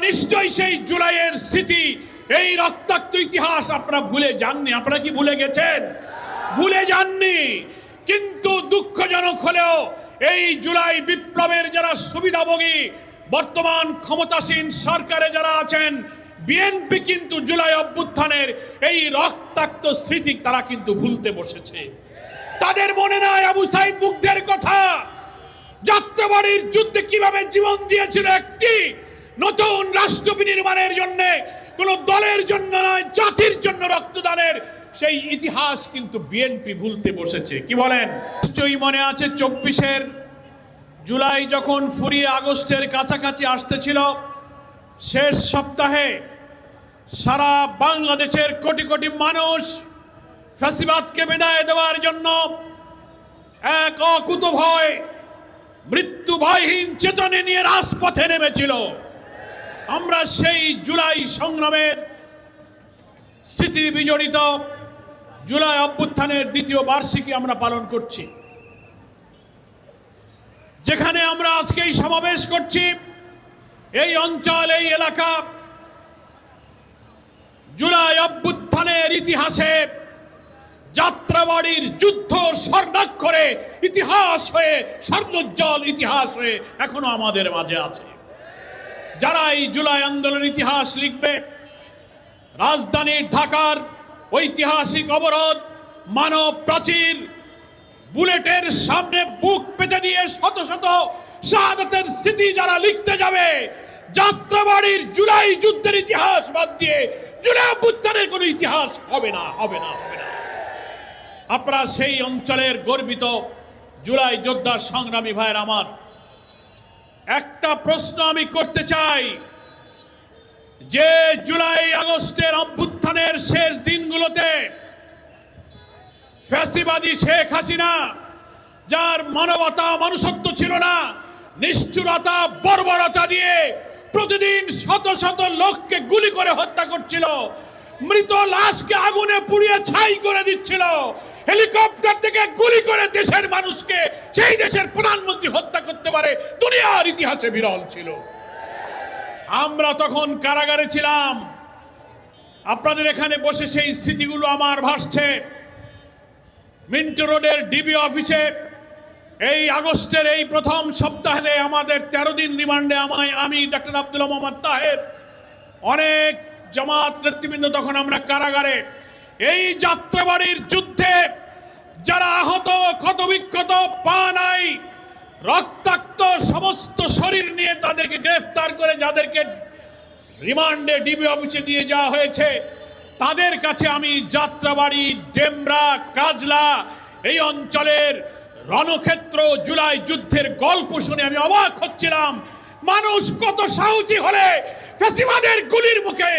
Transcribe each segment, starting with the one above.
নিশ্চয়ই সেই জুলাইয়ের স্মৃতি, এই রক্তাক্ত ইতিহাস আপনারা ভুলে যাননি। আপনারা কি ভুলে গেছেন? ভুলে যাননি। কিন্তু দুঃখজনক হলেও এই জুলাই বিপ্লবের যারা সুবিধাভোগী, বর্তমান ক্ষমতাসীন সরকারে যারা আছেন, বিএনপি কিন্তু জুলাই অভ্যুত্থানের এই রক্তাক্ত স্মৃতি তারা কিন্তু ভুলতে বসেছে। তাদের মনে নাই আবু সাইদ মুগ্ধের কথা, যাত্রাবাড়ির যুদ্ধে কিভাবে জীবন দিয়েছিল একটি নতুন রাষ্ট্র বিনির্মাণের জন্য, কোন দলের জন্য নয়, জাতির জন্য রক্তদানের সেই ইতিহাস কিন্তু বিএনপি ভুলতে বসেছে। কি বলেন? নিশ্চয়ই মনে আছে 24 জুলাই যখন ফুরিয়ে আগস্টের কাছাকাছি আসতেছিল, শেষ সপ্তাহে সারা বাংলাদেশের কোটি কোটি মানুষ ফ্যাসিবাদকে বিদায় দেওয়ার জন্য এক অকুতভয় মৃত্যু ভয়হীন চেতনা নিয়ে রাজপথে নেমেছিল। আমরা সেই জুলাই সংগ্রামের স্মৃতি বিজড়িত জুলাই অভ্যুত্থানের দ্বিতীয় বার্ষিকী আমরা পালন করছি। যেখানে আমরা আজকে এই সমাবেশ করছি, এই অঞ্চল, এই এলাকা জুলাই অভ্যুত্থানের ইতিহাসে যাত্রাবাড়ির যুদ্ধ স্বর্ণাক্ষরে ইতিহাস হয়ে, স্বর্ণোজ্জ্বল ইতিহাস হয়ে এখনো আমাদের মাঝে আছে। যারা এই জুলাই আন্দোলনের ইতিহাস লিখবে, রাজধানী ঢাকার ঐতিহাসিক অবরোধ, মানব প্রাচীর, বুলেটের সামনে বুক পেতে দিয়ে শত শত শাহাদাতের স্মৃতি যারা লিখতে যাবে, যাত্রাবাড়ির জুলাই যুদ্ধের ইতিহাস বাদ দিয়ে জুলাই অভ্যুত্থানের কোনো ইতিহাস হবে না, হবে না, হবে না। আপনারা সেই অঞ্চলের গর্বিত জুলাই যোদ্ধা সংগ্রামী ভাইয়ের, আমার একটা প্রশ্ন আমি করতে চাই, যে জুলাই আগস্টের অভ্যুত্থানের শেষ দিনগুলোতে ফ্যাসিবাদী শেখ হাসিনা, যার মানবতা মনুষ্যত্ব ছিল না, নিষ্ঠুরতা বর্বরতা দিয়ে প্রতিদিন শত শত লোককে গুলি করে হত্যা করছিল, মৃত লাশকে আগুনে পুড়িয়ে ছাই করে দিচ্ছিল, হেলিকপ্টার থেকে গুলি করে দেশের মানুষকে, সেই দেশের প্রধানমন্ত্রী হত্যা করতে পারে, দুনিয়ার ইতিহাসে বিরল ছিল। আমরা তখন কারাগারে ছিলাম। আপনাদের এখানে বসে সেই স্মৃতিগুলো আমার ভাসছে। মিন্টো রোডের ডিবি অফিসে এই আগস্টের এই প্রথম সপ্তাহে আমাদের 13 দিন রিমান্ডে আমি ডাক্তার আব্দুল্লাহ মোহাম্মদ তাহের, অনেক জামাত নেতৃবৃন্দ তখন আমরা কারাগারে। এই যাত্রাবাড়ির যুদ্ধে যারা আহত, ক্ষতবিক্ষত, পা নাই, রক্তাক্ত সমস্ত শরীর নিয়ে তাদেরকে গ্রেফতার করে যাদেরকে রিমান্ডে ডিবি অফিসে নিয়ে যাওয়া হয়েছে, তাদের কাছে আমি যাত্রাবাড়ি, ডেমরা, কাজলা এই অঞ্চলের রণক্ষেত্র জুলাই যুদ্ধের গল্প শুনে আমি অবাক হচ্ছিলাম। মানুষ কত সাহসী হলে ফ্যাসিবাদের গুলির মুখে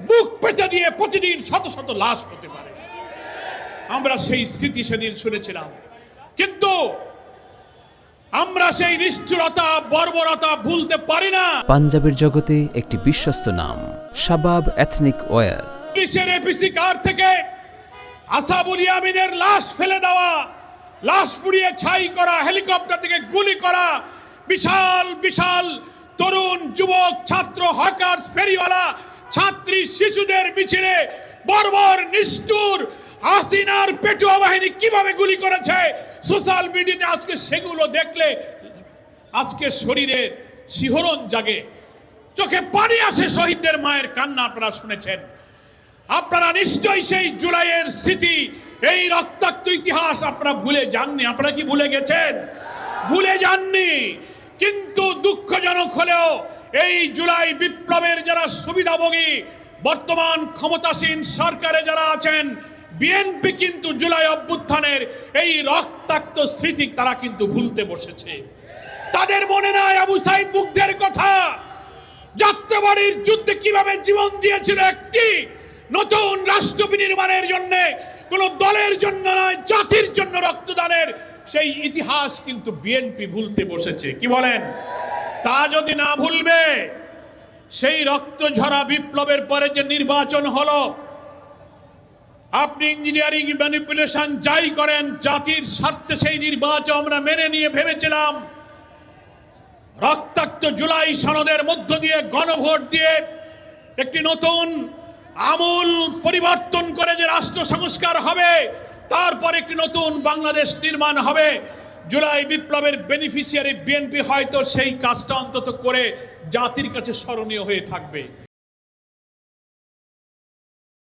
বুক পেতে দিয়ে প্রতিদিন শত শত লাশ হতে পারে। আমরা সেই স্মৃতি সেদিন শুনেছিলাম, কিন্তু আমরা সেই নিষ্ঠুরতা, বর্বরতা ভুলতে পারি না। পাঞ্জাবের জগতে একটি বিশ্বস্ত নাম, শাবাব এথনিক ওয়্যার। পুলিশের এপিসি কার থেকে আসাবুল ইয়ামিনের লাশ ফেলে দেওয়া, লাশ পুড়িয়ে ছাই করা, হেলিকপ্টার থেকে গুলি করা, বিশাল বিশাল তরুণ, যুবক, ছাত্র, হকার, ফেরিওয়ালা, ছাত্রী, শিশুদের মিছিলে বর্বর নিষ্ঠুর হাসিনার পেটুয়া বাহিনী কিভাবে গুলি করেছে, সোশ্যাল মিডিয়াতে আজকে সেগুলো দেখলে আজকে শরীরে শিহরণ জাগে, চোখে পানি আসে, শহীদদের মায়ের কান্না আপনারা শুনেছেন। আপনারা নিশ্চয়ই সেই জুলাইয়ের স্মৃতি, এই রক্তাক্ত ইতিহাস আপনারা ভুলে যাননি। আপনারা কি ভুলে গেছেন? ভুলে যাননি। কিন্তু দুঃখজনক হলেও এই জুলাই বিপ্লবের যারা সুবিধাভোগী, বর্তমান ক্ষমতাসীন সরকারে যারা আছেন, বিএনপি কিন্তু জুলাই অভ্যুত্থানের এই রক্তাক্ত স্মৃতি তারা কিন্তু ভুলতে বসেছে। তাদের মনে নাই আবু সাইদ মুগ্ধের কথা, যাত্রাবাড়ির যুদ্ধে কিভাবে জীবন দিয়েছিল একটি নতুন রাষ্ট্র বিনির্মাণের জন্য, কোন দলের জন্য নয়, জাতির জন্য রক্তদানের সেই ইতিহাস কিন্তু বিএনপি ভুলতে বসেছে। কি বলেন? তা যদি না ভুলবে, সেই রক্ত ঝরা বিপ্লবের পরে যে নির্বাচন হলো, আপনি ইঞ্জিনিয়ারিং ম্যানিপুলেশন যাই করেন, জাতির স্বার্থে সেই নির্বাচন আমরা মেনে নিয়ে ভেবেছিলাম রক্তাক্ত জুলাই সনদের মধ্য দিয়ে গণভোট দিয়ে একটি নতুন আমূল পরিবর্তন করে যে রাষ্ট্র সংস্কার হবে, তারপর একটি নতুন বাংলাদেশ নির্মাণ হবে। জুলাই বিপ্লবের বেনিফিশিয়ারি বিএনপি হয়তো সেই কাজটা অন্তত করে জাতির কাছে স্মরণীয় হয়ে থাকবে।